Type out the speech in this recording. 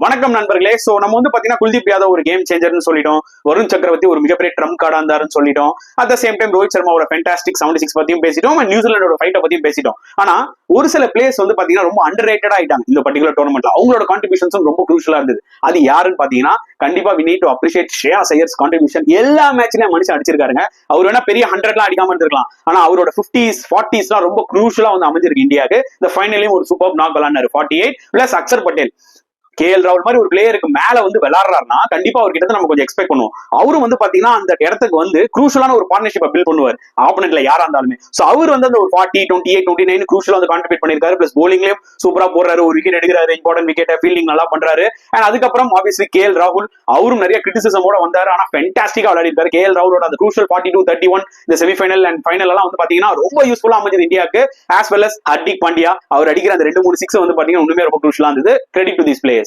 வணக்கம் நண்பர்களே. சோ நம்ம வந்து பாத்தீங்கன்னா குல்தீப் யாதவ் ஒரு கேம் சேஞ்சர்னு சொல்லிட்டோம், வருண் சக்கரவர்த்தி ஒரு மிகப்பெரிய ட்ரம்ப் கார்டா இருந்தாருன்னு சொல்லிட்டோம். At the same time Rohit சர்மாவோட ஃபேண்டாஸ்டிக் 76 பத்தியும் பேசிட்டோம், நியூசிலாண்டோட ஃபைட்டை பத்தியும் பேசிட்டோம். ஆனா ஒரு சில பிளேயர்ஸ் வந்து பாத்தீங்கன்னா ரொம்ப அண்டர் ரேட்டடா ஆயிட்டாங்க இந்த பர்டிகுலர் டோர்னமெண்ட்ல. அவங்களோட கான்ட்ரிபியூஷன்ஸும் ரொம்ப குரூஷியலா இருந்தது. அது யாருன்னு பாத்தீங்கன்னா கண்டிப்பா we need to appreciate Shreyas Iyers contribution. எல்லா மேட்ச்லயும் மனுஷன் அடிச்சிருக்காருங்க. அவர் வேணா பெரிய 100லாம் அடிக்காம இருந்திருக்கலாம், ஆனா அவரோட 50s 40ஸ்லாம் ரொம்ப குரூஷியலா வந்து அமைஞ்சிருக்கு இந்தியாவுக்கு. இந்த ஃபைனலையும் ஒரு சூப்பர் நாக் விளாண்டாரு 48 பிளஸ் அக்சர் பட்டேல். KL ராகுல் மாதிரி ஒரு பிளேயருக்கு மேல வந்து விளையாடுறாருன்னா கண்டிப்பா அவர்கிட்ட நம்ம கொஞ்சம் எக்ஸ்பெக்ட் பண்ணுவோம். அவரும் வந்து பாத்தீங்கன்னா அந்த இடத்துக்கு வந்து குரூஷியலான ஒரு பார்ட்னர்ஷிப்பை பில்ட் பண்ணுவார் ஆப்போனன்ட்ல யாரா இருந்தாலுமே. சோ அவர் வந்து அந்த ஒரு 40 28 29 குரூஷியலா வந்து கான்ட்ரிபியூட் பண்ணிருக்காரு. பிளஸ் போலிங்லயும் சூப்பரா போடுறாரு, ஒரு விக்கெட் எடுக்கிறாரு, இம்பார்ட்டன்ட் விக்கெட், ஃபீல்டிங் நல்லா பண்றாரு. அண்ட் அதுக்கப்புறம் ஆப்வியஸ்லி KL ராகுல் அவரும் நிறைய கிரிட்டிசிசமோட வந்தாரு, ஆனா ஃபென்டாஸ்டிக்கா விளையாடி இருக்காரு. KL ராகுலோட அந்த குரூஷியல் 42 31 இந்த செமிஃபைனல் அண்ட் ஃபைனல் எல்லாம் வந்து பாத்தீங்கன்னா ரொம்ப யூஸ்ஃபுல்லா அமைஞ்சது இந்தியாவுக்கு. As well as Hardik Pandya அவர் அடிக்கிற அந்த 2-3 6 வந்து பாத்தீங்கன்னா உண்மையே ரொம்ப குரூஷியலா இருந்தது. Credit to these players.